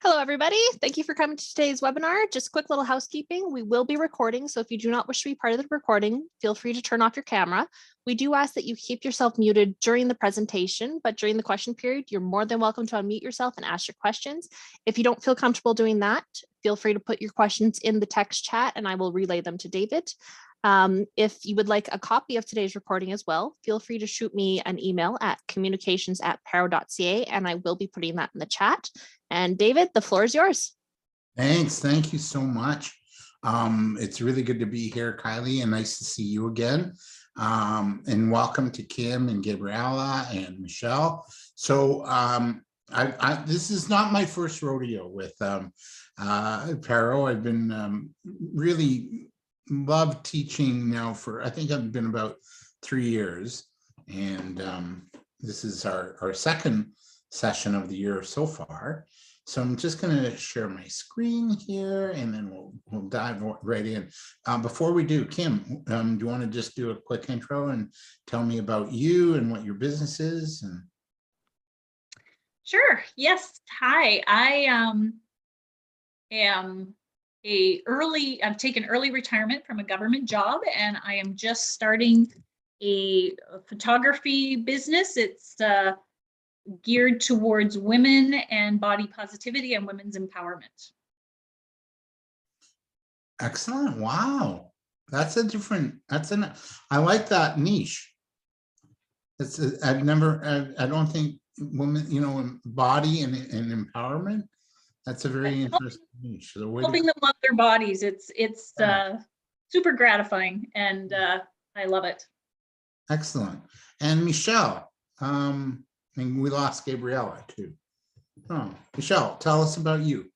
Hello, everybody. Thank you for coming to today's webinar. Just quick little housekeeping. We will be recording, so if you do not wish to be part of the recording, feel free to turn off your camera. We do ask that you keep yourself muted during the presentation, but during the question period, you're more than welcome to unmute yourself and ask your questions. If you don't feel comfortable doing that, feel free to put your questions in the text chat and I will relay them to David. If you would like a copy of today's recording as well, feel free to shoot me an email at communications@paro.ca and I will be putting that in the chat. And David, the floor is yours. Thanks. Thank you so much. It's really good to be here, Kylie, and nice to see you again. And welcome to Kim and Gabriella and Michelle. So this is not my first rodeo with Paro. I've been really loved teaching now for, I think I've been about 3 years. And this is our second session of the year so far. So I'm just going to share my screen here and then we'll dive right in. Before we do, Kim, do you want to just do a quick intro and tell me about you and what your business is? And Sure. Yes. Hi. I I've taken early retirement from a government job and I am just starting a photography business. It's geared towards women and body positivity and women's empowerment. excellent. Wow. That's I like that niche. I don't think women, body and empowerment. That's a very interesting niche. So helping them love their bodies. It's super gratifying and I love it. Excellent. And Michelle, and we lost Gabriella too. Oh, Michelle, tell us about you.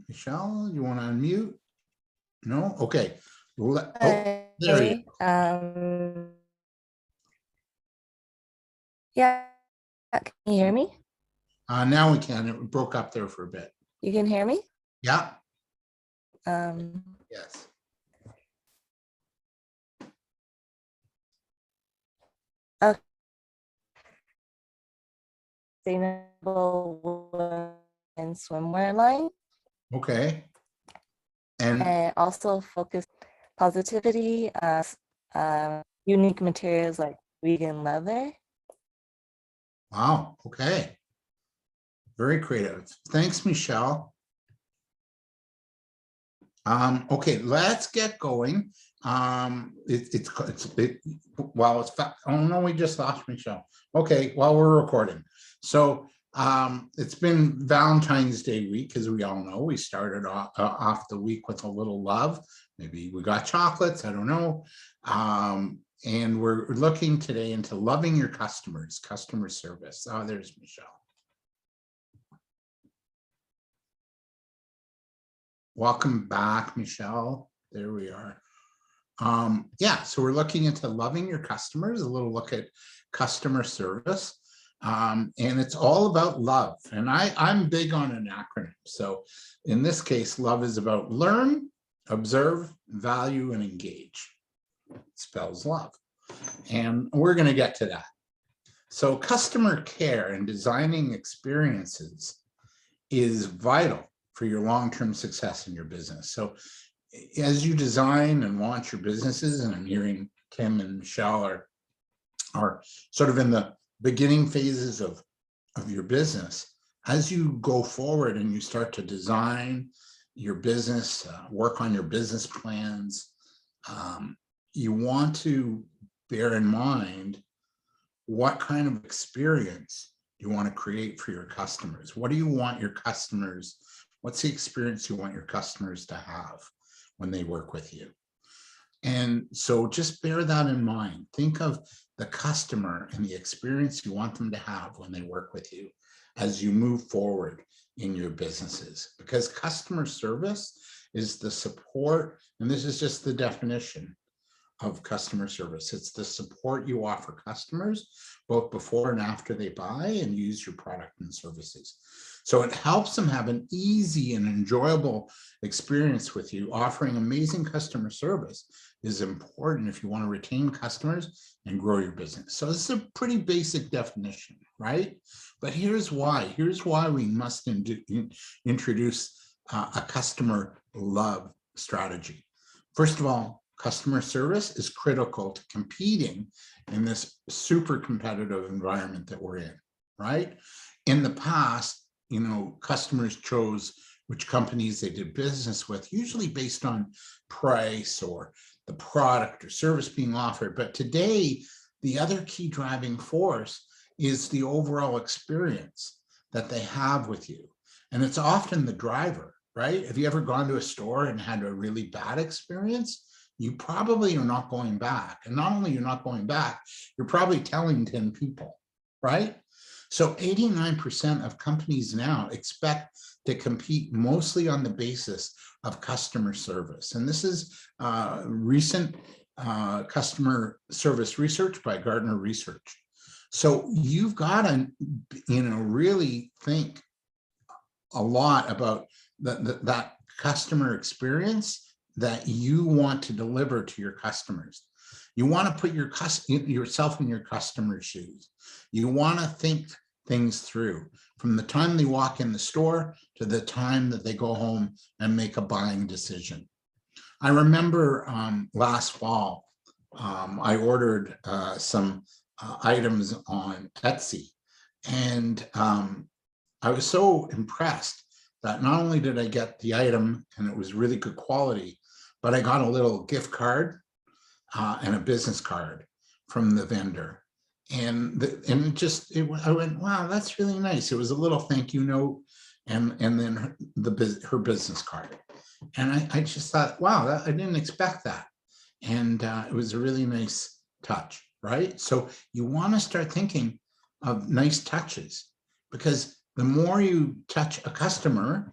Michelle, you want to unmute? No? Okay. There you go. Yeah, can you hear me? Now we can. It broke up there for a bit. You can hear me? Yeah. Yes. Okay. Sustainable and swimwear line. Okay. And also focus positivity, unique materials like vegan leather. wow. Okay. Very creative. Thanks, Michelle. Okay, let's get going. Oh no, we just lost Michelle. Okay, while we're recording. So it's been Valentine's Day week, as we all know. We started off the week with a little love. Maybe we got chocolates, I don't know. And we're looking today into loving your customers, customer service. Oh, there's Michelle. Welcome back, Michelle. There we are. Yeah, so we're looking into loving your customers, a little look at customer service. And it's all about love. And I'm big on an acronym. So in this case, love is about learn, observe, value, and engage. It spells love. And we're going to get to that. So customer care and designing experiences is vital for your long-term success in your business. So as you design and launch your businesses, and I'm hearing Kim and Michelle are sort of in the beginning phases of your business, as you go forward and you start to design your business, work on your business plans, you want to bear in mind what kind of experience you want to create for your customers. What do you want your customers? What's the experience you want your customers to have when they work with you? And so just bear that in mind. Think of the customer and the experience you want them to have when they work with you as you move forward in your businesses, because customer service is the support, and this is just the definition of customer service. It's the support you offer customers both before and after they buy and use your product and services. So it helps them have an easy and enjoyable experience with you. Offering amazing customer service is important if you want to retain customers and grow your business. So this is a pretty basic definition, right? But here's why. Here's why we must introduce a customer love strategy. First of all, customer service is critical to competing in this super competitive environment that we're in, right? In the past, you know, customers chose which companies they did business with, usually based on price or the product or service being offered. But today, the other key driving force is the overall experience that they have with you. And it's often the driver, right? Have you ever gone to a store and had a really bad experience? You probably are not going back. And not only you're not going back, you're probably telling 10 people, right? So 89% of companies now expect to compete mostly on the basis of customer service. And this is recent customer service research by Gartner Research. So you've got to, you know, really think a lot about that customer experience that you want to deliver to your customers. You want to put yourself in your customer's shoes. You want to think things through from the time they walk in the store to the time that they go home and make a buying decision. I remember last fall, I ordered some items on Etsy, and I was so impressed that not only did I get the item and it was really good quality, but I got a little gift card and a business card from the vendor. And I went, wow, that's really nice. It was a little thank you note and then her business card. And I just thought, wow, I didn't expect that. And it was a really nice touch, right? So you want to start thinking of nice touches, because the more you touch a customer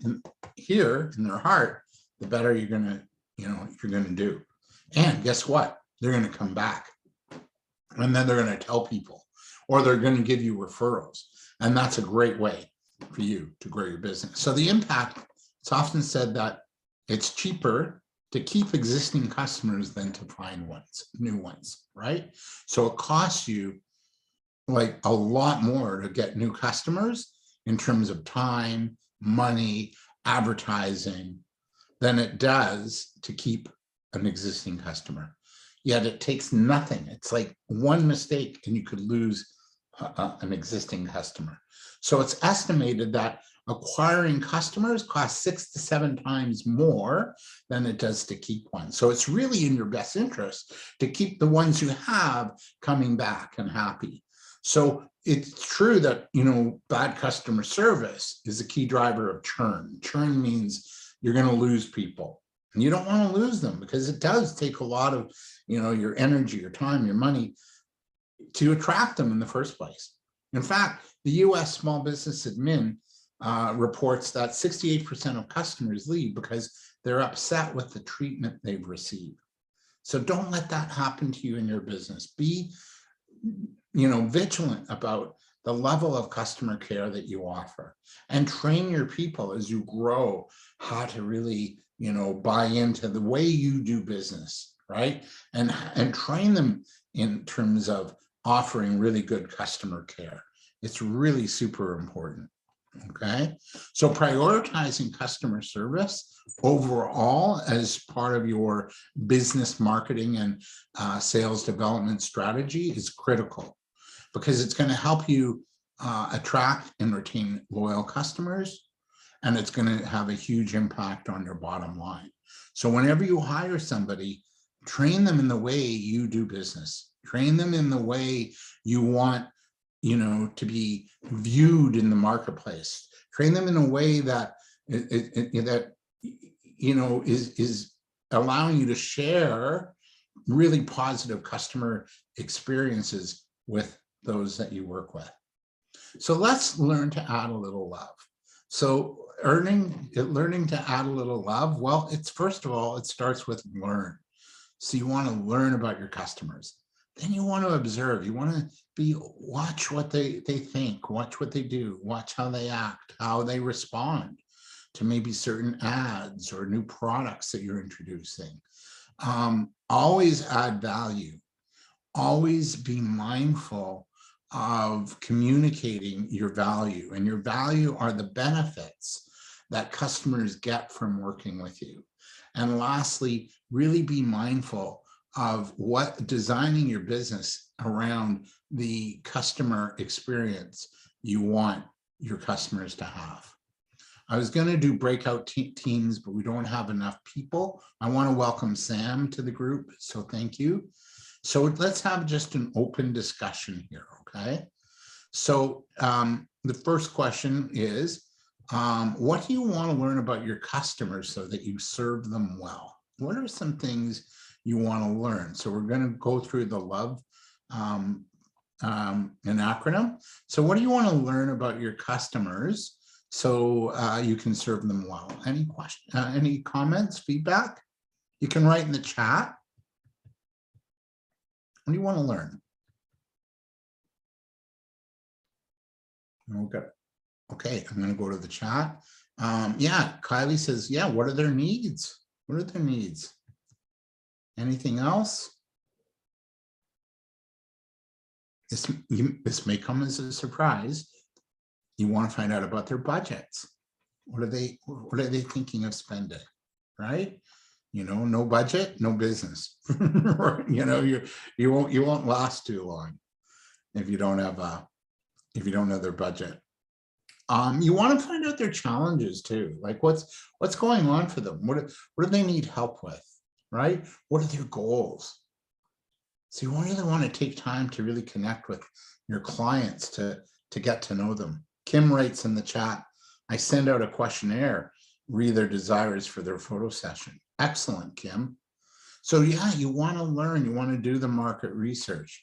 here in their heart, the better you're going to do. And guess what? They're going to come back. And then they're going to tell people, or they're going to give you referrals. And that's a great way for you to grow your business. So the impact, it's often said that it's cheaper to keep existing customers than to find new ones, right? So it costs you like a lot more to get new customers in terms of time, money, advertising, than it does to keep an existing customer. Yet it takes nothing. It's like one mistake and you could lose an existing customer. So it's estimated that acquiring customers costs 6 to 7 times more than it does to keep one. So it's really in your best interest to keep the ones you have coming back and happy. So it's true that, you know, bad customer service is a key driver of churn. Churn means you're going to lose people. And you don't want to lose them, because it does take a lot of, you know, your energy, your time, your money to attract them in the first place. In fact, the US Small Business Admin reports that 68% of customers leave because they're upset with the treatment they've received. So don't let that happen to you in your business. Be, you know, vigilant about the level of customer care that you offer, and train your people as you grow how to really, you know, buy into the way you do business, right? And train them in terms of offering really good customer care. It's really super important. Okay, so prioritizing customer service overall as part of your business marketing and sales development strategy is critical, because it's going to help you attract and retain loyal customers, and it's going to have a huge impact on your bottom line. So whenever you hire somebody, train them in the way you do business. Train them in the way you want, you know, to be viewed in the marketplace. Train them in a way that that, you know, is allowing you to share really positive customer experiences with those that you work with. So let's learn to add a little love. So learning to add a little love, well, it's first of all, it starts with learn. So you want to learn about your customers. Then you want to observe. You want to watch what they think, watch what they do, watch how they act, how they respond to maybe certain ads or new products that you're introducing. Always add value. Always be mindful of communicating your value, and your value are the benefits that customers get from working with you. And lastly, really be mindful of what designing your business around the customer experience you want your customers to have. I was going to do breakout teams, but we don't have enough people. I want to welcome Sam to the group, so thank you. So let's have just an open discussion here, okay? So the first question is, what do you want to learn about your customers so that you serve them well? What are some things you want to learn? So we're going to go through the love an acronym. So what do you want to learn about your customers so you can serve them well? Any questions, any comments, feedback? You can write in the chat. What do you want to learn? Okay. Okay, I'm going to go to the chat. Yeah, Kylie says, yeah, what are their needs? What are their needs? Anything else? This may come as a surprise. You want to find out about their budgets. What are they thinking of spending, right? You know, no budget, no business. You know, you won't last too long if you don't have their budget. You want to find out their challenges too, like what's going on for them. What do they need help with, right? What are their goals? So you really want to take time to really connect with your clients to get to know them. Kim writes in the chat, I send out a questionnaire, read their desires for their photo session. Excellent, Kim. So yeah, you want to learn, you want to do the market research,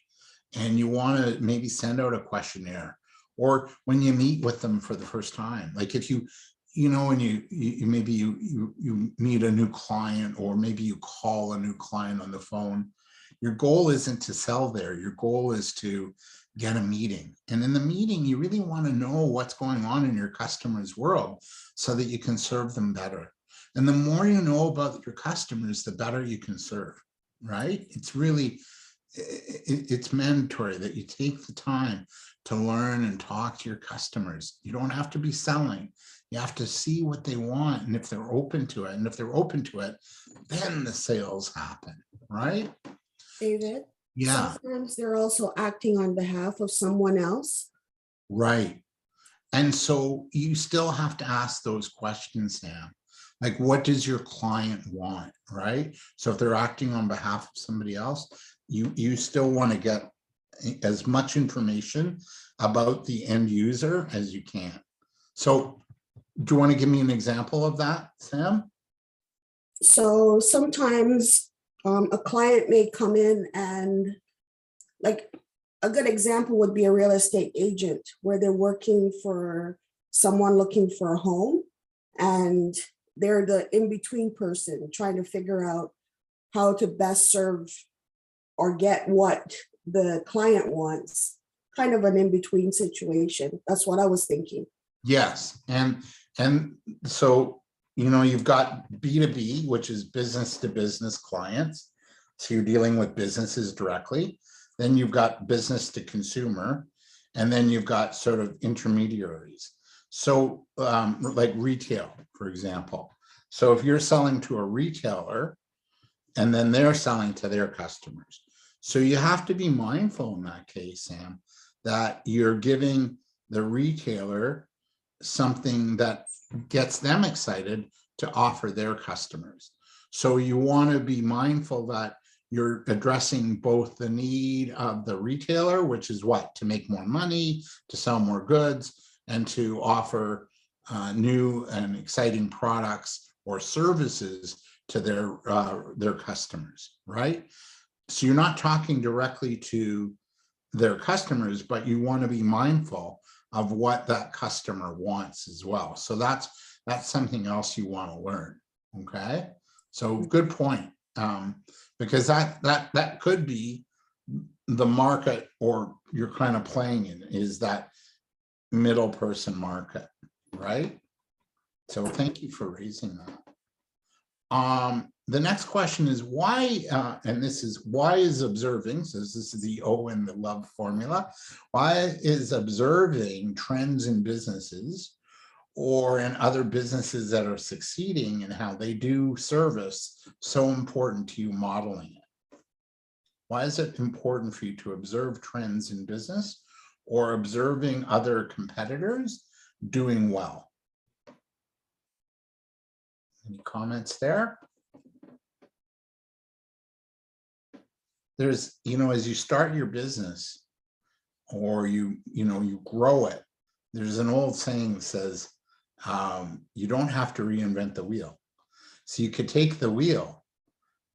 and you want to maybe send out a questionnaire. Or when you meet with them for the first time, like if you know, when you maybe you meet a new client, or maybe you call a new client on the phone, your goal isn't to sell there. Your goal is to get a meeting. And in the meeting, you really want to know what's going on in your customer's world so that you can serve them better. And the more you know about your customers, the better you can serve, right? It's really, it's mandatory that you take the time to learn and talk to your customers. You don't have to be selling. You have to see what they want, and if they're open to it. And if they're open to it, then the sales happen, right? David? Yeah. Sometimes they're also acting on behalf of someone else. Right. And so you still have to ask those questions now. Like, what does your client want, right? So if they're acting on behalf of somebody else, you still want to get as much information about the end user as you can. So do you want to give me an example of that, Sam? So sometimes a client may come in and, like, a good example would be a real estate agent where they're working for someone looking for a home, and they're the in-between person trying to figure out how to best serve or get what the client wants. Kind of an in-between situation. That's what I was thinking. Yes. And so, you know, you've got B2B, which is business to business clients. So you're dealing with businesses directly. Then you've got business to consumer, and then you've got sort of intermediaries. So like retail, for example. So if you're selling to a retailer, and then they're selling to their customers. So you have to be mindful in that case, Sam, that you're giving the retailer something that gets them excited to offer their customers. So you want to be mindful that you're addressing both the need of the retailer, which is what? To make more money, to sell more goods, and to offer new and exciting products or services to their customers, right? So you're not talking directly to their customers, but you want to be mindful of what that customer wants as well. So that's something else you want to learn. Okay, so good point, because that could be the market, or you're kind of playing in, is that middle person market, right? So thank you for raising that. the next question is why, and this is why is observing, so this is the O and the love formula, why is observing trends in businesses or in other businesses that are succeeding and how they do service so important to you modeling it? Why is it important for you to observe trends in business or observing other competitors doing well? Any comments there? There's, as you start your business or you grow it, there's an old saying that says, you don't have to reinvent the wheel. So you could take the wheel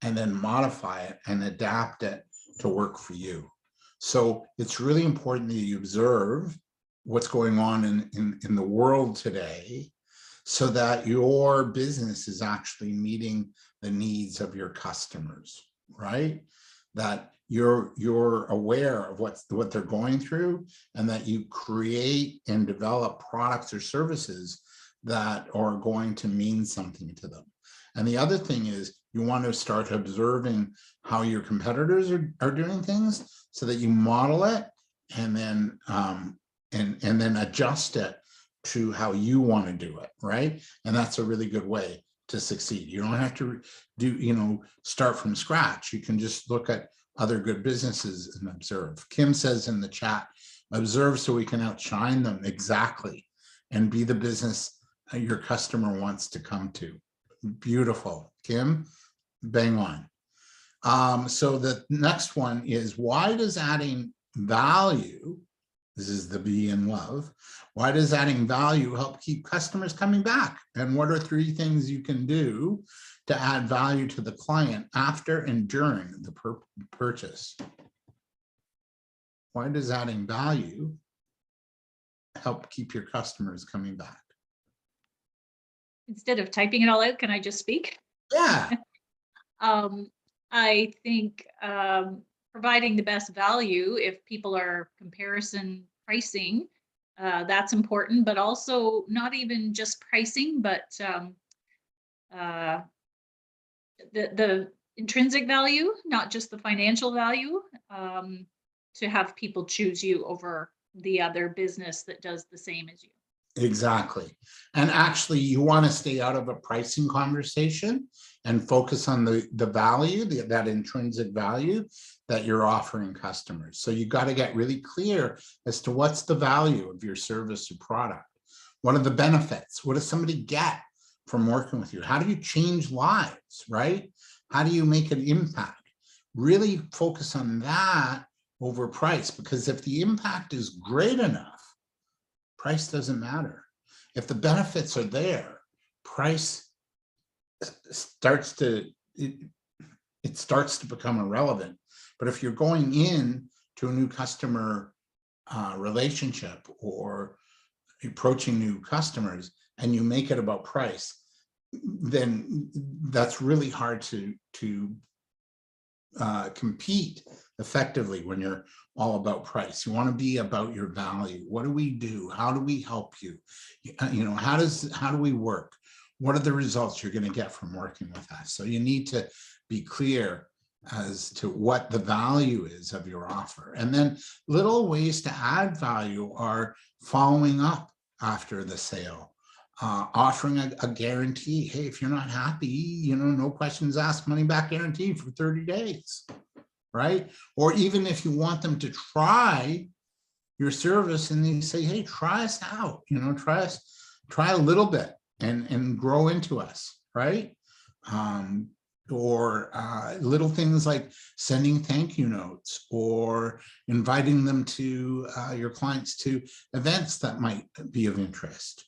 and then modify it and adapt it to work for you. So it's really important that you observe what's going on in the world today so that your business is actually meeting the needs of your customers, right? That you're aware of what they're going through and that you create and develop products or services that are going to mean something to them. And the other thing is you want to start observing how your competitors are doing things so that you model it and then and then adjust it to how you want to do it, right? And that's a really good way to succeed. You don't have to start from scratch. You can just look at other good businesses and observe. Kim says in the chat, observe so we can outshine them. Exactly. And be the business your customer wants to come to. Beautiful, Kim, bang on. So the next one is, why does adding value, this is the B in love, why does adding value help keep customers coming back? And what are 3 things you can do to add value to the client after and during the purchase? Why does adding value help keep your customers coming back? Instead of typing it all out, can I just speak? Yeah. I think providing the best value, if people are comparison pricing, that's important, but also not even just pricing, but the intrinsic value, not just the financial value, to have people choose you over the other business that does the same as you. Exactly. And actually, you want to stay out of a pricing conversation and focus on the value, that intrinsic value that you're offering customers. So you got to get really clear as to what's the value of your service or product. What are the benefits? What does somebody get from working with you? How do you change lives, right? How do you make an impact? Really focus on that over price, because if the impact is great enough, price doesn't matter. If the benefits are there, price starts to become irrelevant. But if you're going in to a new customer relationship or approaching new customers and you make it about price, then that's really hard to compete effectively when you're all about price. You want to be about your value. What do we do? How do we help you? How do we work? What are the results you're going to get from working with us? So you need to be clear as to what the value is of your offer. And then little ways to add value are following up after the sale, offering a guarantee. Hey, if you're not happy, no questions asked, money back guarantee for 30 days. Right? Or even if you want them to try your service and they say, hey, try us out, try a little bit and grow into us, right? Or little things like sending thank you notes or inviting them to your clients to events that might be of interest.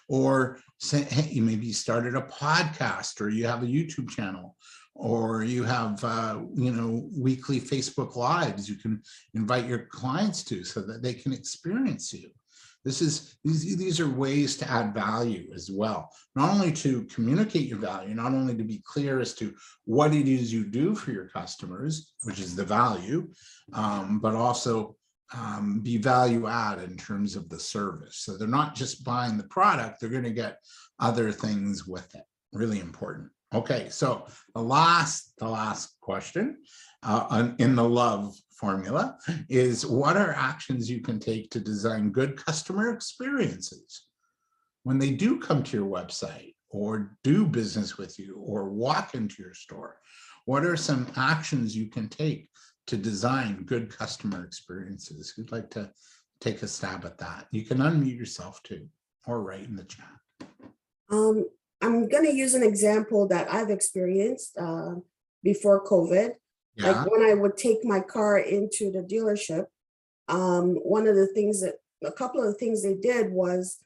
Or say, hey, you maybe started a podcast or you have a YouTube channel, or you have, weekly Facebook Lives you can invite your clients to so that they can experience you. These are ways to add value as well, not only to communicate your value, not only to be clear as to what it is you do for your customers, which is the value, but also be value add in terms of the service. So they're not just buying the product, they're going to get other things with it. Really important. Okay, so the last question in the love formula is, what are actions you can take to design good customer experiences when they do come to your website or do business with you or walk into your store? What are some actions you can take to design good customer experiences? Who'd like to take a stab at that? You can unmute yourself too, or write in the chat. I'm going to use an example that I've experienced before COVID. Yeah. Like when I would take my car into the dealership, a couple of the things they did was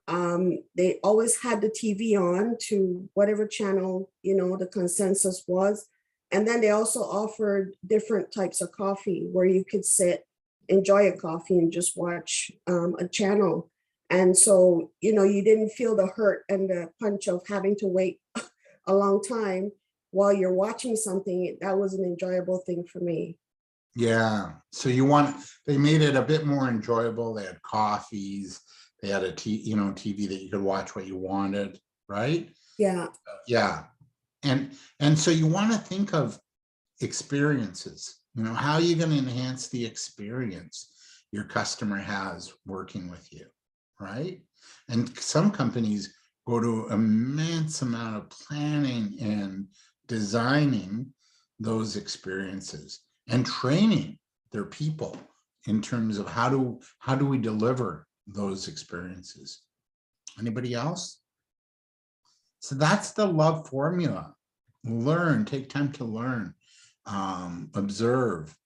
they always had the TV on to whatever channel, the consensus was. And then they also offered different types of coffee where you could sit, enjoy a coffee and just watch a channel. And so, you didn't feel the hurt and the punch of having to wait a long time while you're watching something. That was an enjoyable thing for me. Yeah. So they made it a bit more enjoyable. They had coffees. They had a TV that you could watch what you wanted, right? Yeah. Yeah. And so you want to think of experiences. How are you going to enhance the experience your customer has working with you, right? And some companies go to immense amount of planning and designing those experiences and training their people in terms of how do we deliver those experiences. Anybody else? So that's the love formula. Learn, take time to learn, observe,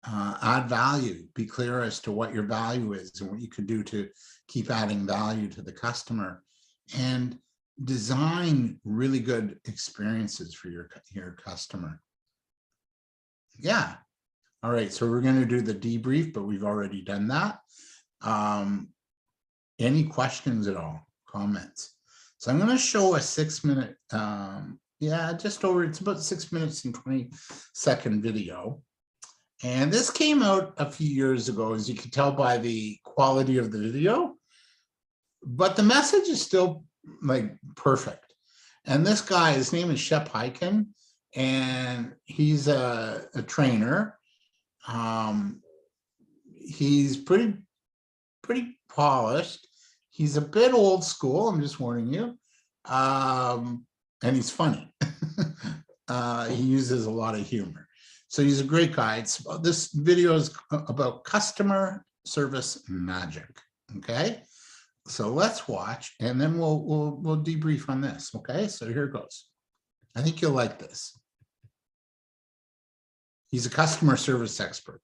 add value, be clear as to what your value is and what you could do to keep adding value to the customer, and design really good experiences for your customer. Yeah. All right, so we're going to do the debrief, but we've already done that. Any questions at all? Comments? So I'm going to show a 6-minute, it's about 6 minutes and 20-second video. And this came out a few years ago, as you can tell by the quality of the video, but the message is still like perfect. And this guy, his name is Shep Hyken, and he's a trainer. He's pretty polished. He's a bit old school, I'm just warning you. And he's funny. He uses a lot of humor. So he's a great guy. This video is about customer service magic. Okay. So let's watch, and then we'll debrief on this. Okay. So here goes. I think you'll like this. He's a customer service expert.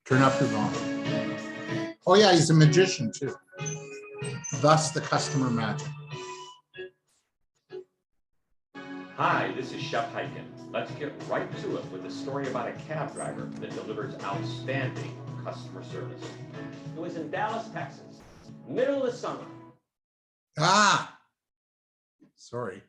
Turn up your volume. Oh yeah, he's a magician too. Thus the customer magic. Hi, this is Shep Hyken. Let's get right to it with a story about a cab driver that delivers outstanding customer service. It was in Dallas, Texas, middle of the summer. Sorry.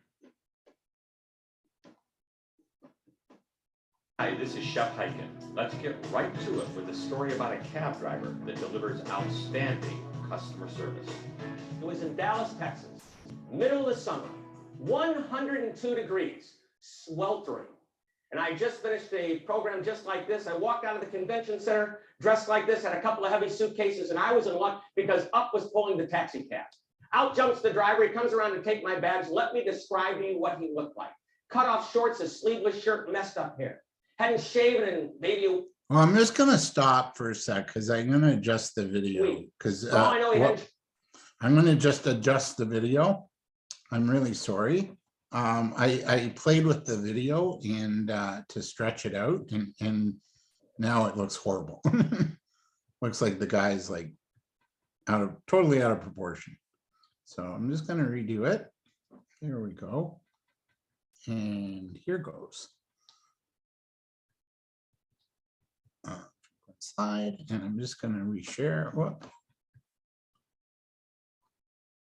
Hi, this is Shep Hyken. Let's get right to it with a story about a cab driver that delivers outstanding customer service. It was in Dallas, Texas, middle of the summer, 102 degrees, sweltering. And I just finished a program just like this. I walked out of the convention center dressed like this, had a couple of heavy suitcases, and I was in luck because up was pulling the taxi cab. Out jumps the driver. He comes around to take my bags. Let me describe to you what he looked like. Cut off shorts, a sleeveless shirt, messed up hair. Hadn't shaven and maybe. Well, I'm just going to stop for a sec because I'm going to adjust the video. Because I'm going to just adjust the video. I'm really sorry. I played with the video and to stretch it out, and now it looks horrible. Looks like the guy's like totally out of proportion. So I'm just going to redo it. Here we go. And here goes. Slide, and I'm just going to reshare.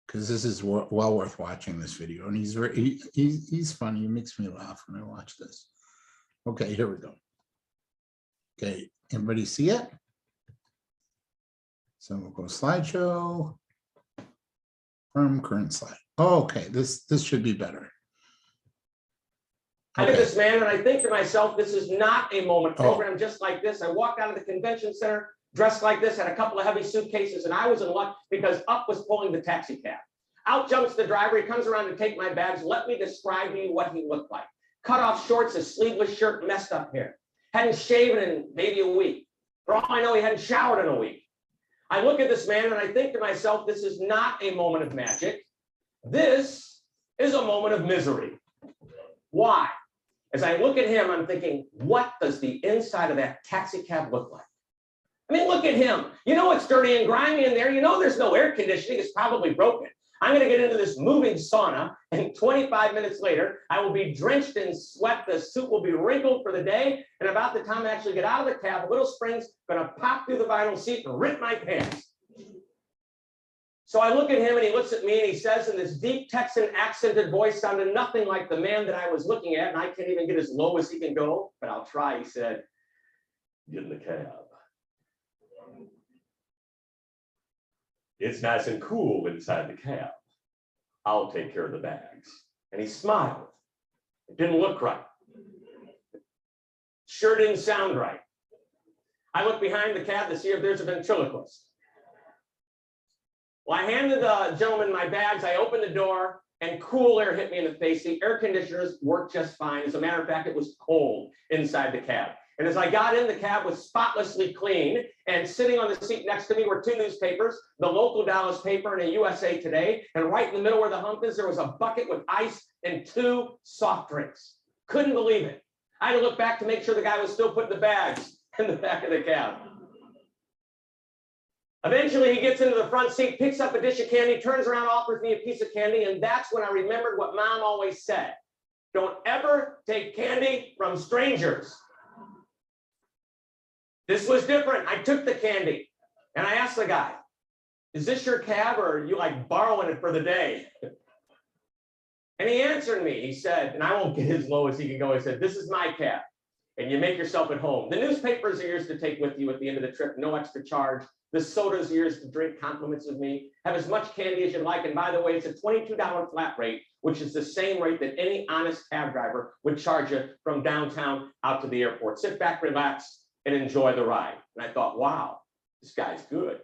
Because this is well worth watching this video, and he's funny. He makes me laugh when I watch this. Okay, here we go. Okay, everybody see it? So we'll go slideshow from current slide. Oh, okay, this should be better. I look at Okay. this man and I think to myself, this is not a moment Oh. program just like this. I walked out of the convention center dressed like this, had a couple of heavy suitcases, and I was in luck because up was pulling the taxi cab. Out jumps the driver. He comes around to take my bags. Let me describe to you what he looked like. Cut off shorts, a sleeveless shirt, messed up hair. Hadn't shaven in maybe a week. For all I know, he hadn't showered in a week. I look at this man and I think to myself, this is not a moment of magic. This is a moment of misery. Why? As I look at him, I'm thinking, what does the inside of that taxi cab look like? I mean, look at him. You know it's dirty and grimy in there. You know there's no air conditioning. It's probably broken. I'm going to get into this moving sauna, and 25 minutes later, I will be drenched in sweat. The suit will be wrinkled for the day. And about the time I actually get out of the cab, a little spring's going to pop through the vinyl seat and rip my pants. So I look at him and he looks at me and he says in this deep Texan accented voice, sounded nothing like the man that I was looking at, and I can't even get as low as he can go, but I'll try. He said, "Get in the cab. It's nice and cool inside the cab. I'll take care of the bags." And he smiled. It didn't look right. Sure didn't sound right. I look behind the cab to see if there's a ventriloquist. Well, I handed the gentleman my bags. I opened the door and cool air hit me in the face. The air conditioners worked just fine. As a matter of fact, it was cold inside the cab. And as I got in, the cab was spotlessly clean. And sitting on the seat next to me were two newspapers, the local Dallas paper and a USA Today. And right in the middle where the hump is, there was a bucket with ice and 2 soft drinks. Couldn't believe it. I had to look back to make sure the guy was still putting the bags in the back of the cab. Eventually, he gets into the front seat, picks up a dish of candy, turns around, offers me a piece of candy. And that's when I remembered what Mom always said. Don't ever take candy from strangers. This was different. I took the candy and I asked the guy, "Is this your cab or are you like borrowing it for the day?" And he answered me. He said, and I won't get as low as he can go. He said, "This is my cab and you make yourself at home. The newspapers are yours to take with you at the end of the trip. No extra charge. The soda's yours to drink, compliments of me. Have as much candy as you like. And by the way, it's a $22 flat rate, which is the same rate that any honest cab driver would charge you from downtown out to the airport. Sit back, relax, and enjoy the ride." And I thought, wow, this guy's good.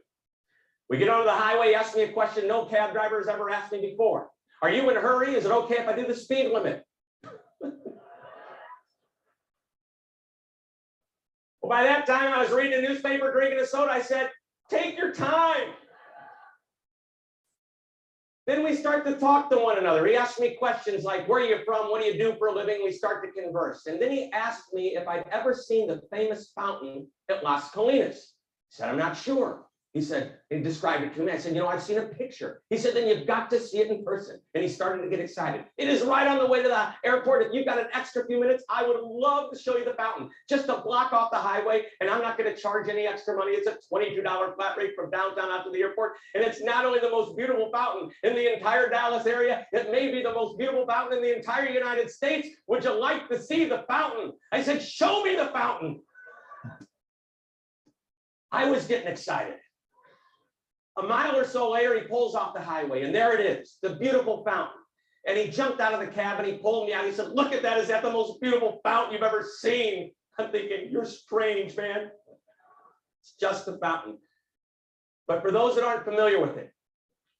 We get onto the highway. He asked me a question no cab driver has ever asked me before. "Are you in a hurry? Is it okay if I do the speed limit?" Well, by that time, I was reading a newspaper, drinking a soda. I said, "Take your time." Then we start to talk to one another. He asked me questions like, "Where are you from? What do you do for a living?" We start to converse. And then he asked me if I'd ever seen the famous fountain at Las Colinas. I said, "I'm not sure." He said, he described it to me. I said, "I've seen a picture." He said, "Then you've got to see it in person." And he started to get excited. "It is right on the way to the airport. If you've got an extra few minutes, I would love to show you the fountain. Just a block off the highway, and I'm not going to charge any extra money. It's a $22 flat rate from downtown out to the airport. And it's not only the most beautiful fountain in the entire Dallas area, it may be the most beautiful fountain in the entire United States. Would you like to see the fountain?" I said, "Show me the fountain." I was getting excited. A mile or so later, he pulls off the highway, and there it is, the beautiful fountain. And he jumped out of the cab and he pulled me out. He said, "Look at that. Is that the most beautiful fountain you've ever seen?" I'm thinking, you're strange, man. It's just a fountain. But for those that aren't familiar with it,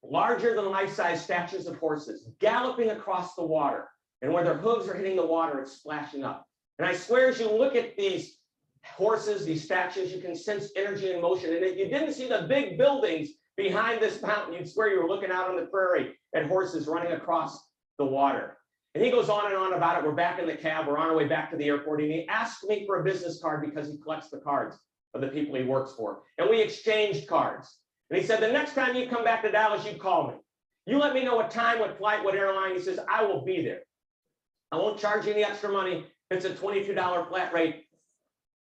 larger than life-size statues of horses galloping across the water. And where their hooves are hitting the water, it's splashing up. And I swear, as you look at these horses, these statues, you can sense energy and motion. And if you didn't see the big buildings behind this fountain, you'd swear you were looking out on the prairie at horses running across the water. And he goes on and on about it. We're back in the cab. We're on our way back to the airport. And he asked me for a business card because he collects the cards of the people he works for. And we exchanged cards. And he said, "The next time you come back to Dallas, you call me. You let me know what time, what flight, what airline." He says, "I will be there. I won't charge you any extra money. It's a $22 flat rate.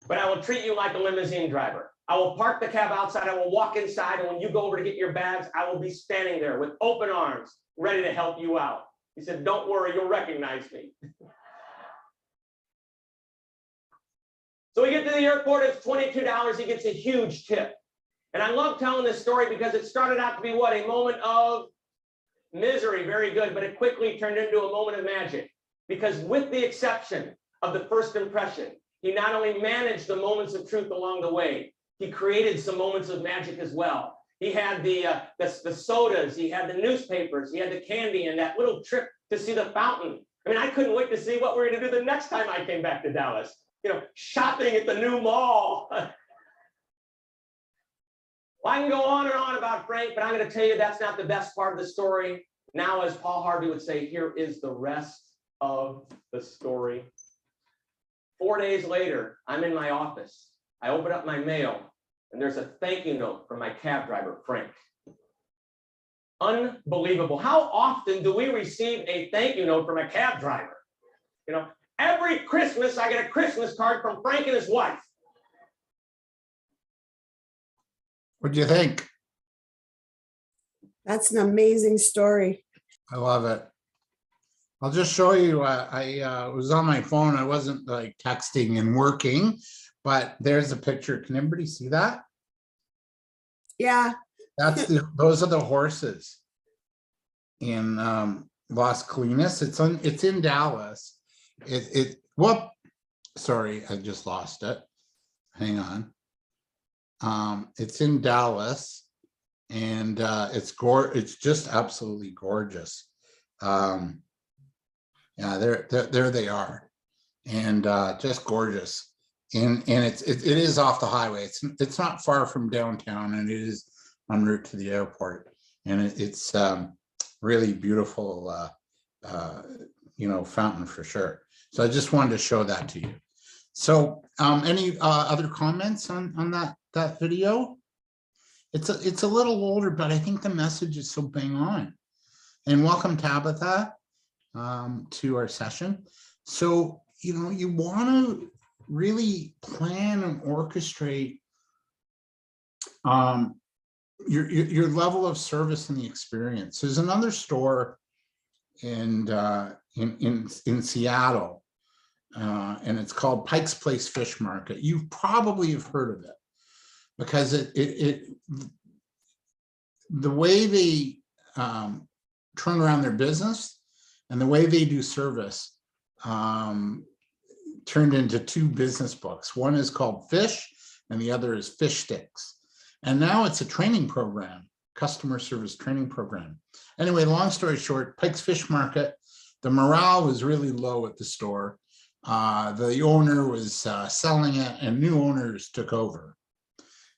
But I will treat you like a limousine driver. I will park the cab outside. I will walk inside. And when you go over to get your bags, I will be standing there with open arms, ready to help you out." He said, "Don't worry, you'll recognize me." So we get to the airport. It's $22. He gets a huge tip. And I love telling this story because it started out to be what? A moment of misery. Very good. But it quickly turned into a moment of magic. because with the exception of the first impression, he not only managed the moments of truth along the way, he created some moments of magic as well. He had the sodas, he had the newspapers, he had the candy, and that little trip to see the fountain. I mean, I couldn't wait to see what we were going to do the next time I came back to Dallas. You know, shopping at the new mall. Well, I can go on and on about Frank, but I'm going to tell you that's not the best part of the story. Now, as Paul Harvey would say, here is the rest of the story. 4 days later, I'm in my office. I open up my mail, and there's a thank you note from my cab driver, Frank. Unbelievable. How often do we receive a thank you note from a cab driver? You know, every Christmas, I get a Christmas card from Frank and his wife. What do you think? That's an amazing story. I love it. I'll just show you, I was on my phone. I wasn't like texting and working, but there's a picture. Can everybody see that? Yeah. Those are the horses in Las Colinas. It's in Dallas. Whoop, sorry, I just lost it. Hang on. It's in Dallas, and it's just absolutely gorgeous. Yeah, there they are, and just gorgeous. And it is off the highway. It's not far from downtown, and it is en route to the airport. And it's really beautiful, fountain for sure. So I just wanted to show that to you. So any other comments on that video? It's a little older, but I think the message is so bang on. And welcome, Tabitha, to our session. So, you want to really plan and orchestrate your level of service and the experience. There's another store in Seattle, and it's called Pike's Place Fish Market. You probably have heard of it because the way they turn around their business and the way they do service turned into two business books. One is called Fish and the other is Fish Sticks. And now it's a training program, customer service training program. Anyway, long story short, Pike's Fish Market, the morale was really low at the store. The owner was selling it and new owners took over.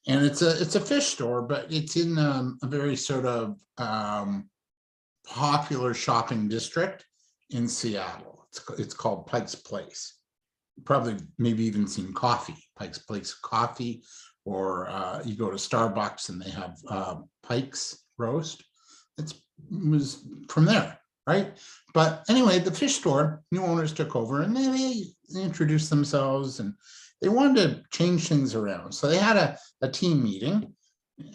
And it's a fish store, but it's in a very sort of popular shopping district in Seattle. It's called Pike's Place. Probably maybe even seen coffee, Pike's Place coffee, or you go to Starbucks and they have Pike's roast. It was from there, right? But anyway, the fish store, new owners took over and they introduced themselves and they wanted to change things around. So they had a team meeting.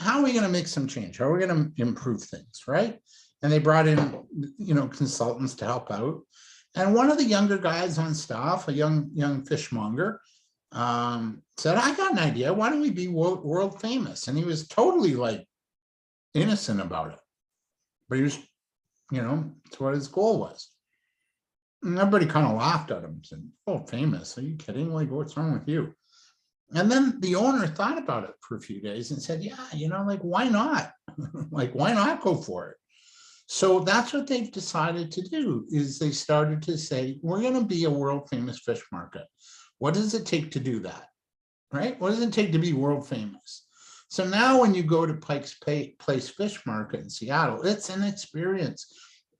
How are we going to make some change? How are we going to improve things, right? And they brought in, consultants to help out. And one of the younger guys on staff, a young fishmonger, said, I got an idea. Why don't we be world famous? And he was totally like innocent about it. But he was, that's what his goal was. And everybody kind of laughed at him, said, oh, famous? Are you kidding? Like, what's wrong with you? And then the owner thought about it for a few days and said, yeah, like, why not? Like, why not go for it? So that's what they've decided to do, is they started to say, we're going to be a world famous fish market. What does it take to do that, right? What does it take to be world famous? So now when you go to Pike's Place Fish Market in Seattle, it's an experience.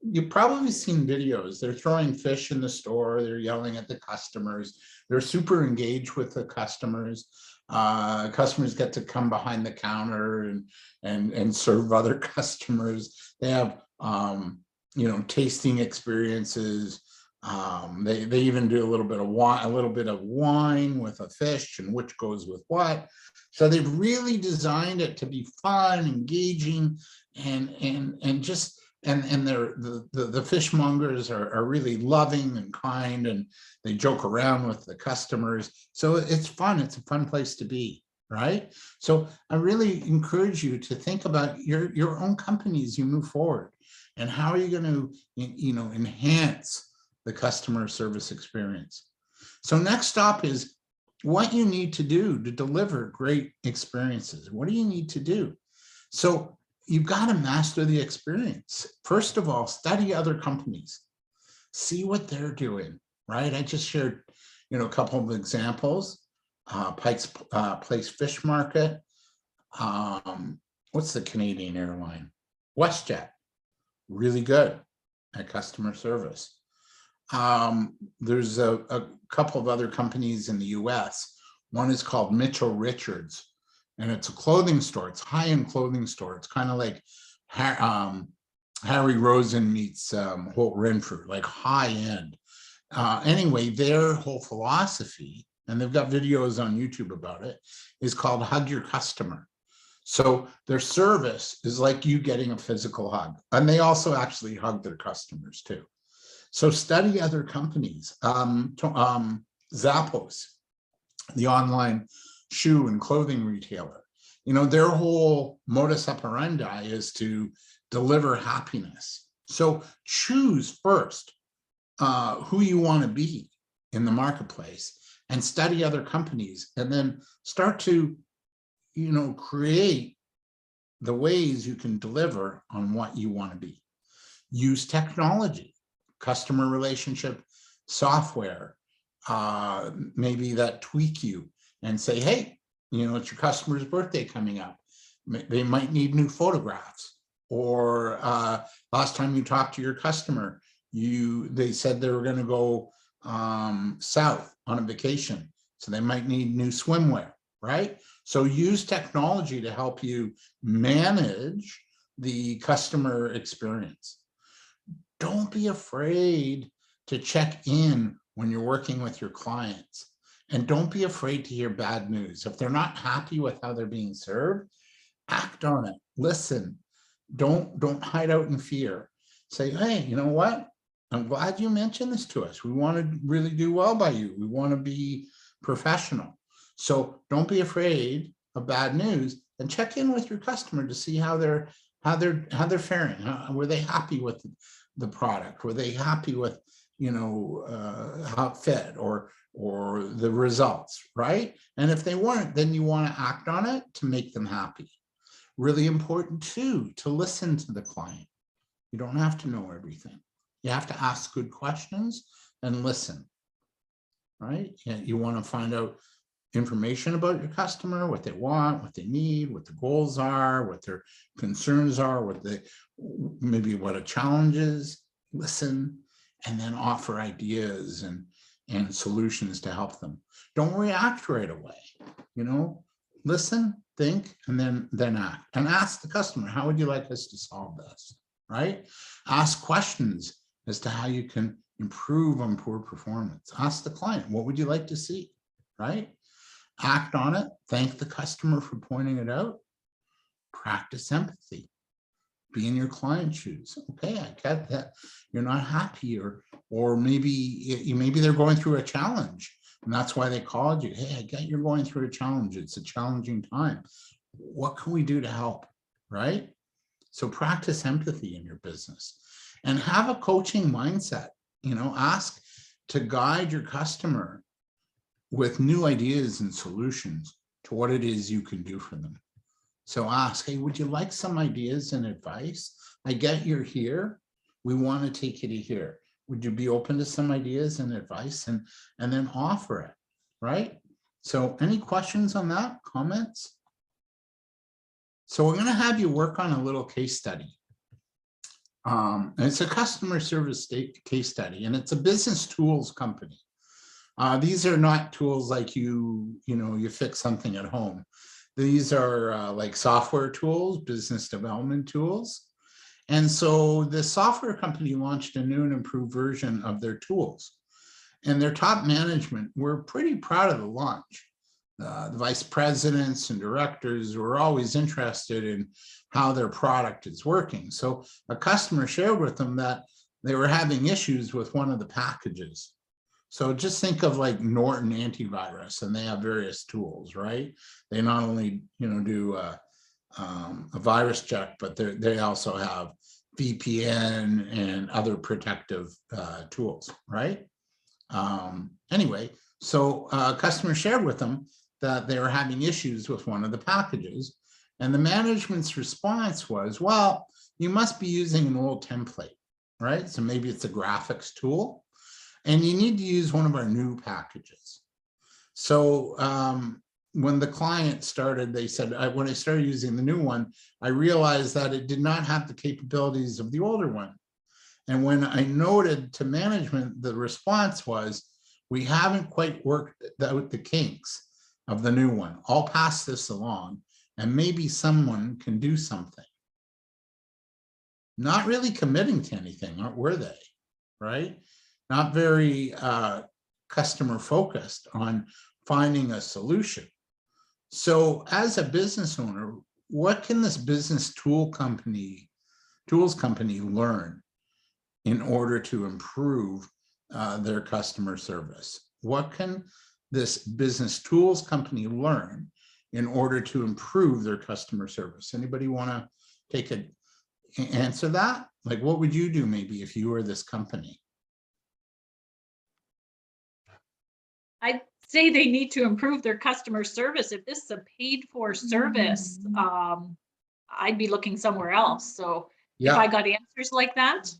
You've probably seen videos. They're throwing fish in the store. They're yelling at the customers. They're super engaged with the customers. Customers get to come behind the counter and serve other customers. They have tasting experiences. They even do a little bit of wine with a fish and which goes with what. So they've really designed it to be fun, engaging, and the fishmongers are really loving and kind, and they joke around with the customers. So it's fun. It's a fun place to be, right? So I really encourage you to think about your own company as you move forward, and how are you going to enhance the customer service experience. So next stop is what you need to do to deliver great experiences. What do you need to do? So you've got to master the experience. First of all, study other companies. See what they're doing, right? I just shared, a couple of examples. Pike's Place Fish Market. What's the Canadian airline? WestJet. Really good at customer service. There's a couple of other companies in the US. One is called Mitchell Richards, and it's a clothing store. It's a high-end clothing store. It's kind of like Harry Rosen meets Holt Renfrew, like high-end. Anyway, their whole philosophy, and they've got videos on YouTube about it, is called Hug Your Customer. So their service is like you getting a physical hug. And they also actually hug their customers too. So study other companies. Zappos, the online shoe and clothing retailer. Their whole modus operandi is to deliver happiness. So choose first who you want to be in the marketplace and study other companies, and then start to create the ways you can deliver on what you want to be. Use technology, customer relationship software, maybe that tweak you and say, hey, it's your customer's birthday coming up. They might need new photographs. Or last time you talked to your customer, they said they were going to go south on a vacation. So they might need new swimwear, right? So use technology to help you manage the customer experience. Don't be afraid to check in when you're working with your clients. And don't be afraid to hear bad news. If they're not happy with how they're being served, act on it. Listen. Don't hide out in fear. Say, hey, you know what? I'm glad you mentioned this to us. We want to really do well by you. We want to be professional. So don't be afraid of bad news, and check in with your customer to see how they're faring. Were they happy with the product? Were they happy with how it fit or the results, right? And if they weren't, then you want to act on it to make them happy. Really important too, to listen to the client. You don't have to know everything. You have to ask good questions and listen, right? You want to find out information about your customer, what they want, what they need, what the goals are, what their concerns are, maybe what a challenge is. Listen, and then offer ideas and solutions to help them. Don't react right away, listen, think, and then act. And ask the customer, how would you like us to solve this, right? Ask questions as to how you can improve on poor performance. Ask the client, what would you like to see, right? Act on it. Thank the customer for pointing it out. Practice empathy. Be in your client's shoes. Okay, I get that you're not happy, or maybe they're going through a challenge, and that's why they called you. Hey, I get you're going through a challenge. It's a challenging time. What can we do to help, right? So practice empathy in your business and have a coaching mindset. Ask to guide your customer with new ideas and solutions to what it is you can do for them. So ask, hey, would you like some ideas and advice? I get you're here. We want to take you to here. Would you be open to some ideas and advice, and then offer it, right? So any questions on that, comments? So we're going to have you work on a little case study. And it's a customer service case study, and it's a business tools company. These are not tools like you fix something at home. These are like software tools, business development tools. And so the software company launched a new and improved version of their tools. And their top management were pretty proud of the launch. The vice presidents and directors were always interested in how their product is working. So a customer shared with them that they were having issues with one of the packages. So just think of like Norton antivirus, and they have various tools, right? They not only do a virus check, but they also have VPN and other protective tools, right? Anyway, so a customer shared with them that they were having issues with one of the packages. And the management's response was, well, you must be using an old template, right? So maybe it's a graphics tool, and you need to use one of our new packages. So when the client started, they said, when I started using the new one, I realized that it did not have the capabilities of the older one. And when I noted to management, the response was, we haven't quite worked out the kinks of the new one. I'll pass this along and maybe someone can do something. Not really committing to anything, were they? Right? Not very customer focused on finding a solution. So as a business owner, what can this business tools company learn in order to improve their customer service? What can this business tools company learn in order to improve their customer service? Anybody want to take a answer that? Like, what would you do maybe if you were this company? I'd say they need to improve their customer service. If this is a paid for service, I'd be looking somewhere else. So if I got answers like that,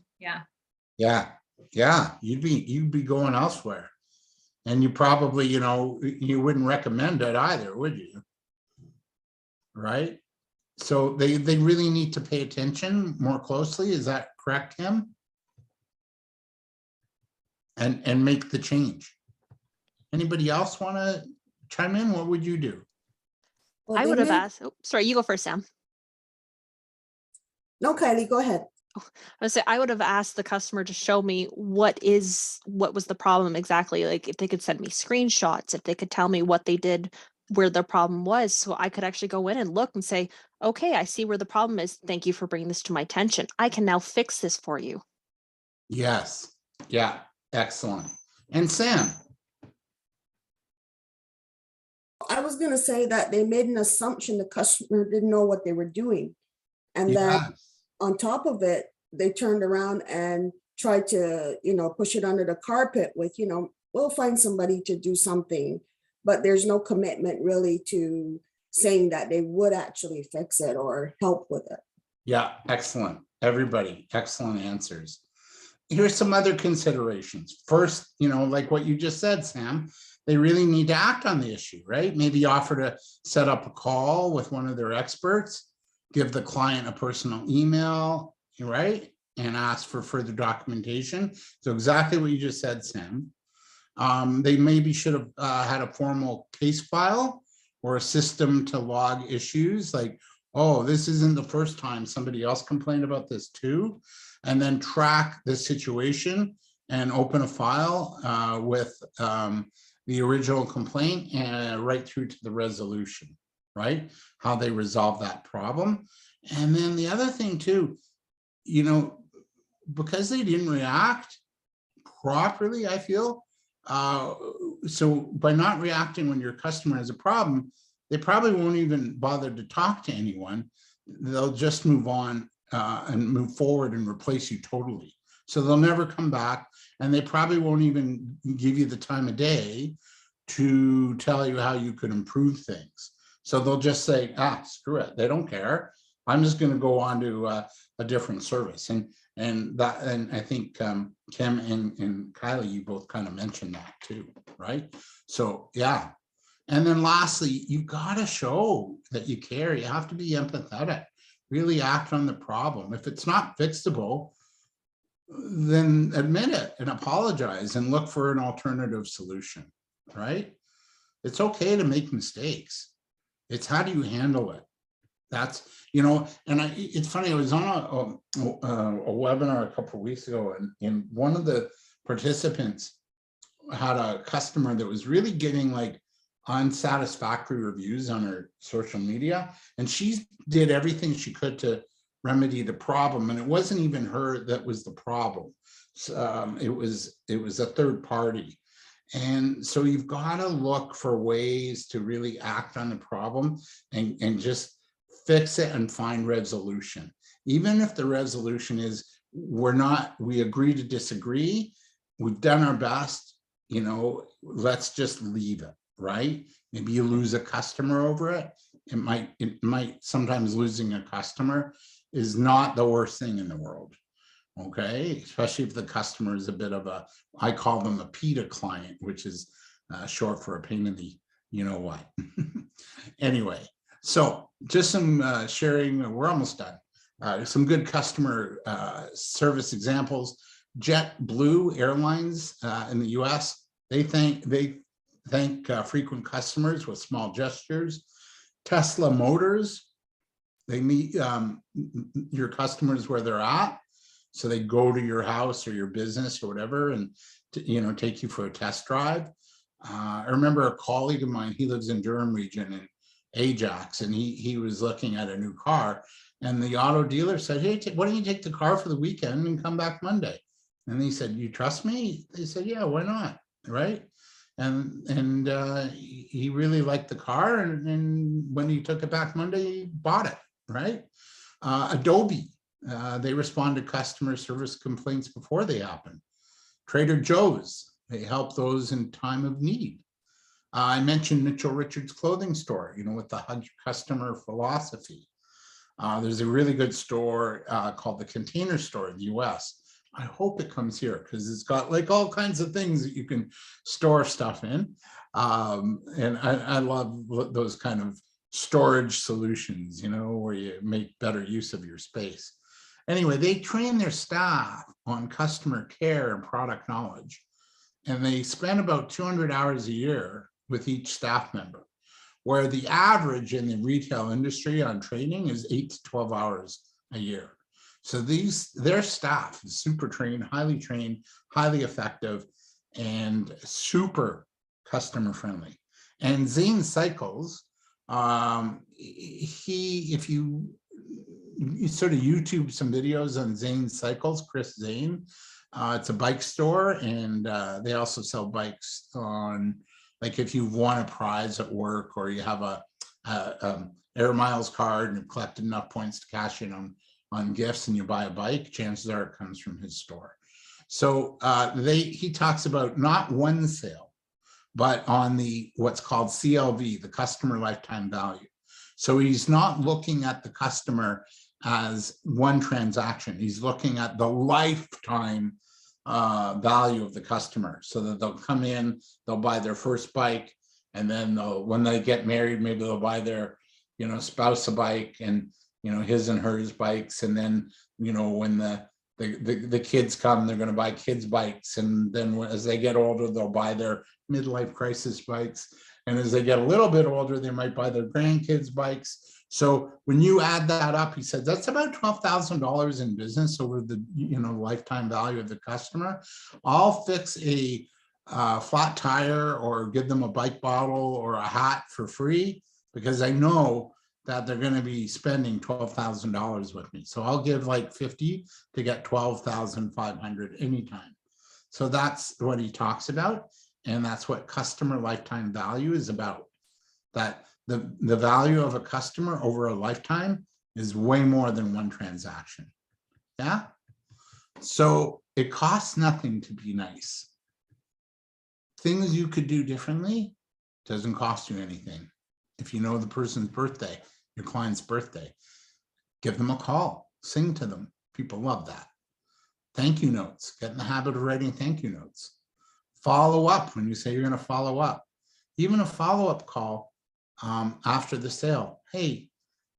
you'd be going elsewhere. And you probably, you wouldn't recommend it either, would you? Right? So they really need to pay attention more closely. Is that correct, Kim? And make the change. Anybody else want to chime in? What would you do? Well, I would have asked, oh, sorry, you go first, Sam. No, Kylie, go ahead. I would have asked the customer to show me what was the problem exactly. Like if they could send me screenshots, if they could tell me what they did, where the problem was, so I could actually go in and look and say, okay, I see where the problem is. Thank you for bringing this to my attention. I can now fix this for you. Yes. Yeah. Excellent. And Sam? I was going to say that they made an assumption the customer didn't know what they were doing. And then on top of it, they turned around and tried to, push it under the carpet with, we'll find somebody to do something, but there's no commitment really to saying that they would actually fix it or help with it. Yeah, excellent. Everybody, excellent answers. Here's some other considerations. First, like what you just said, Sam, they really need to act on the issue, right? Maybe offer to set up a call with one of their experts, give the client a personal email, right? And ask for further documentation. So exactly what you just said, Sam. They maybe should have had a formal case file or a system to log issues like, oh, this isn't the first time, somebody else complained about this too. And then track the situation and open a file with the original complaint and right through to the resolution, right? How they resolve that problem. And then the other thing too, because they didn't react properly, I feel, so by not reacting when your customer has a problem, they probably won't even bother to talk to anyone. They'll just move on and move forward and replace you totally. So they'll never come back, and they probably won't even give you the time of day to tell you how you could improve things. So they'll just say, screw it. They don't care. I'm just going to go on to a different service. And I think Kim and Kylie, you both kind of mentioned that too, right? So yeah. And then lastly, you got to show that you care. You have to be empathetic, really act on the problem. If it's not fixable, then admit it and apologize and look for an alternative solution, right? It's okay to make mistakes. It's how do you handle it? That's, and it's funny, I was on a webinar a couple of weeks ago, and one of the participants had a customer that was really getting like unsatisfactory reviews on her social media, and she did everything she could to remedy the problem, and it wasn't even her that was the problem. It was a third party. And so you've got to look for ways to really act on the problem and just fix it and find resolution. even if the resolution is we agree to disagree, we've done our best, you know, let's just leave it, right? Maybe you lose a customer over it. It might sometimes losing a customer is not the worst thing in the world. Okay, especially if the customer is a bit of a, I call them a PETA client, which is short for a pain in the, you know what. Anyway, so just some sharing, we're almost done. Some good customer service examples. JetBlue Airlines in the US, they thank frequent customers with small gestures. Tesla Motors, they meet your customers where they're at. So they go to your house or your business or whatever and, you know, take you for a test drive. I remember a colleague of mine, he lives in Durham region in Ajax, and he was looking at a new car, and the auto dealer said, hey, why don't you take the car for the weekend and come back Monday? And he said, you trust me? They said, yeah, why not, right? And he really liked the car, and when he took it back Monday, he bought it, right? Adobe. They respond to customer service complaints before they happen. Trader Joe's, they help those in time of need. I mentioned Mitchell Richards clothing store, you know, with the hug customer philosophy. There's a really good store called the Container Store in the US. I hope it comes here because it's got like all kinds of things that you can store stuff in. And I love those kind of storage solutions, you know, where you make better use of your space. Anyway, they train their staff on customer care and product knowledge, and they spend about 200 hours a year with each staff member, where the average in the retail industry on training is 8 to 12 hours a year. So their staff is super trained, highly effective, and super customer friendly. And Zane Cycles, if you sort of YouTube some videos on Zane Cycles, Chris Zane. It's a bike store, and they also sell bikes on, like if you've won a prize at work or you have a Air Miles card and you've collected enough points to cash in on gifts and you buy a bike, chances are it comes from his store. So he talks about not one sale, but on the what's called CLV, the customer lifetime value. So he's not looking at the customer as one transaction. He's looking at the lifetime value of the customer, so that they'll come in, they'll buy their first bike, and then when they get married, maybe they'll buy their, you know, spouse a bike, and, you know, his and hers bikes, and then, you know, when the kids come, they're going to buy kids bikes, and then as they get older, they'll buy their midlife crisis bikes, and as they get a little bit older, they might buy their grandkids bikes. So when you add that up, he said that's about $12,000 in business over the, you know, lifetime value of the customer. I'll fix a flat tire or give them a bike bottle or a hat for free because I know that they're going to be spending $12,000 with me. So I'll give like 50 to get 12,500 anytime. So that's what he talks about. And that's what customer lifetime value is about. That the value of a customer over a lifetime is way more than one transaction. Yeah. So it costs nothing to be nice. Things you could do differently doesn't cost you anything. If you know the person's birthday, your client's birthday, give them a call, sing to them. People love that. Thank you notes, get in the habit of writing thank you notes. Follow up when you say you're going to follow up. Even a follow-up call after the sale. Hey,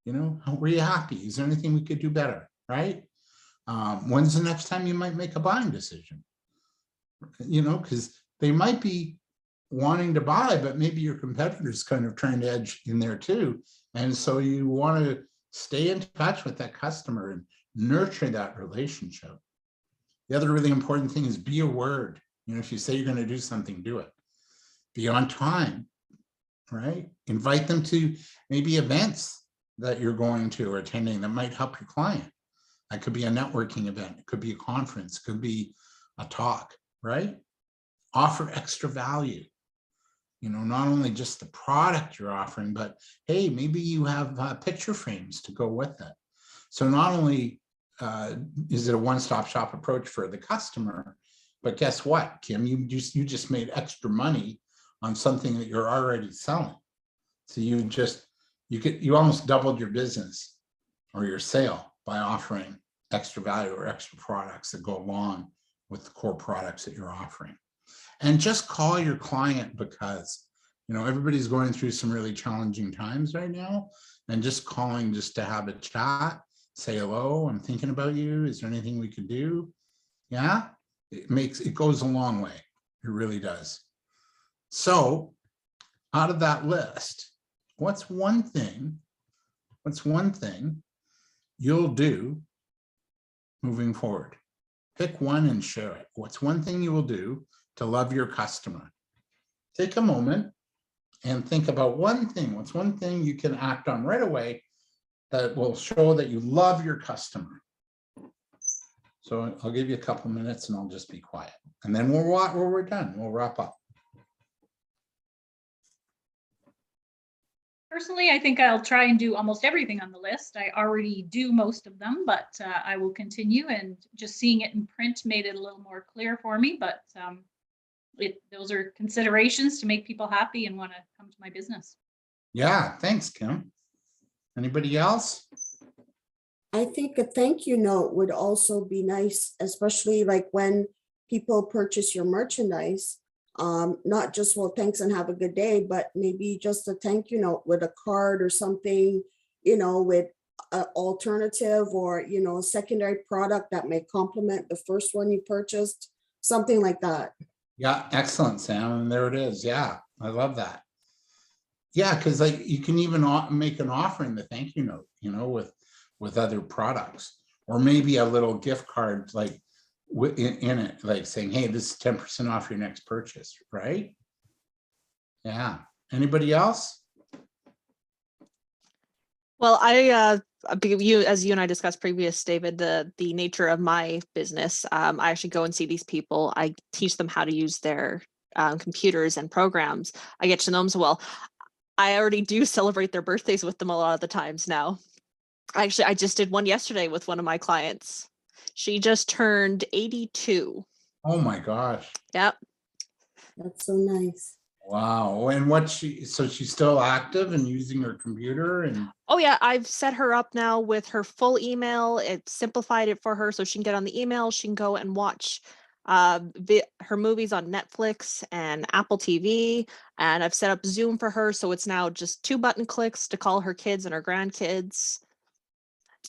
you know, were you happy? Is there anything we could do better, right? When's the next time you might make a buying decision? You know, because they might be wanting to buy, but maybe your competitor's kind of trying to edge in there too. And so you want to stay in touch with that customer and nurture that relationship. The other really important thing is be a word. You know, if you say you're going to do something, do it. Be on time, right? Invite them to maybe events that you're going to or attending that might help your client. That could be a networking event. It could be a conference. It could be a talk, right? Offer extra value. You know, not only just the product you're offering, but hey, maybe you have picture frames to go with it. So not only is it a one-stop shop approach for the customer, but guess what, Kim, you just made extra money on something that you're already selling. So you almost doubled your business or your sale by offering extra value or extra products that go along with the core products that you're offering. And just call your client, because everybody's going through some really challenging times right now, and just calling just to have a chat, say hello, I'm thinking about you, is there anything we could do? Yeah, it goes a long way. It really does. So out of that list, what's one thing you'll do moving forward? Pick one and share it. What's one thing you will do to love your customer? Take a moment and think about one thing. What's one thing you can act on right away that will show that you love your customer? So I'll give you a couple minutes and I'll just be quiet. And then we're done. We'll wrap up. Personally, I think I'll try and do almost everything on the list. I already do most of them, but I will continue, and just seeing it in print made it a little more clear for me. But those are considerations to make people happy and want to come to my business. Yeah, thanks, Kim. Anybody else? I think a thank you note would also be nice, especially like when people purchase your merchandise. Not just, well, thanks and have a good day, but maybe just a thank you note with a card or something, with an alternative or, a secondary product that may complement the first one you purchased, something like that. Yeah, excellent, Sam. And there it is. Yeah, I love that. Yeah, because you can even make an offering, the thank you note, with other products, or maybe a little gift card like in it, like saying, hey, this is 10% off your next purchase, right? Yeah. Anybody else? Well, as you and I discussed previous, David, the nature of my business, I actually go and see these people. I teach them how to use their computers and programs. I get to know them so well. I already do celebrate their birthdays with them a lot of the times now. Actually, I just did one yesterday with one of my clients. She just turned 82. Oh my gosh. Yep. That's so nice. Wow. And so she's still active and using her computer and. Oh yeah, I've set her up now with her full email. It simplified it for her so she can get on the email. She can go and watch her movies on Netflix and Apple TV. And I've set up Zoom for her, so it's now just 2 button clicks to call her kids and her grandkids.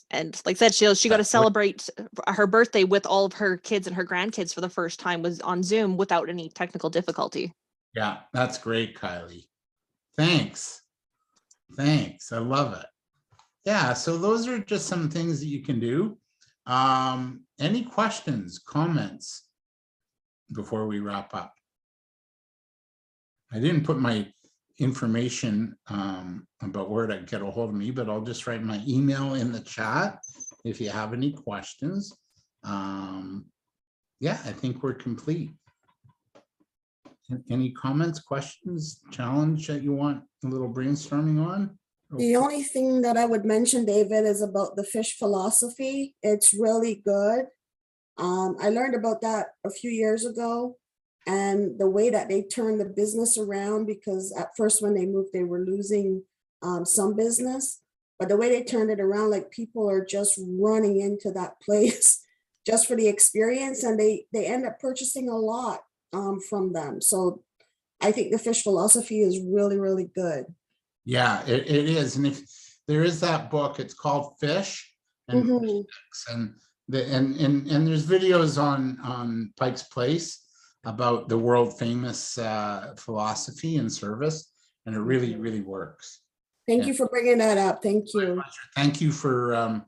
And like I said, she got to celebrate her birthday with all of her kids and her grandkids for the first time, was on Zoom without any technical difficulty. Yeah, that's great, Kylie. Thanks. I love it. Yeah, so those are just some things that you can do. Any questions, comments before we wrap up? I didn't put my information about where to get a hold of me, but I'll just write my email in the chat if you have any questions. Yeah, I think we're complete. Any comments, questions, challenge that you want a little brainstorming on? The only thing that I would mention, David, is about the fish philosophy. It's really good. I learned about that a few years ago, and the way that they turned the business around, because at first when they moved, they were losing some business, but the way they turned it around, like people are just running into that place just for the experience, and they end up purchasing a lot from them. So I think the fish philosophy is really, really good. Yeah, it is. And if there is that book, it's called Fish and Fish Sticks, and there's videos on Pike's Place about the world famous philosophy and service, and it really, really works. Thank you for bringing that up. Thank you. Thank you for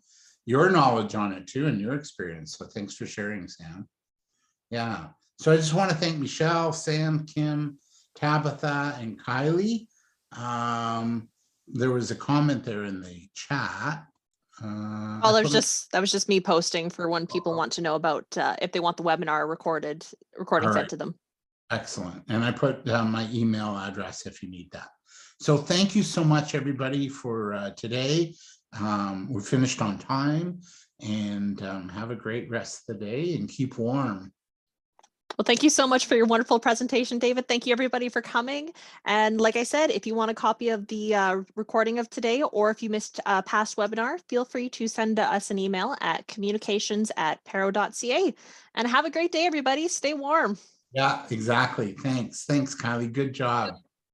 your knowledge on it too, and your experience. So thanks for sharing, Sam. Yeah. So I just want to thank Michelle, Sam, Kim, Tabitha, and Kylie. There was a comment there in the chat. Oh, that was just me posting for when people want to know about if they want the webinar recording sent to them. Excellent. And I put my email address if you need that. So thank you so much, everybody, for today. We finished on time, and have a great rest of the day and keep warm. Well, thank you so much for your wonderful presentation, David. Thank you everybody for coming. And like I said, if you want a copy of the recording of today, or if you missed a past webinar, feel free to send us an email at communications@pero.ca. And have a great day, everybody. Stay warm. Yeah, exactly. Thanks, Kylie. Good job.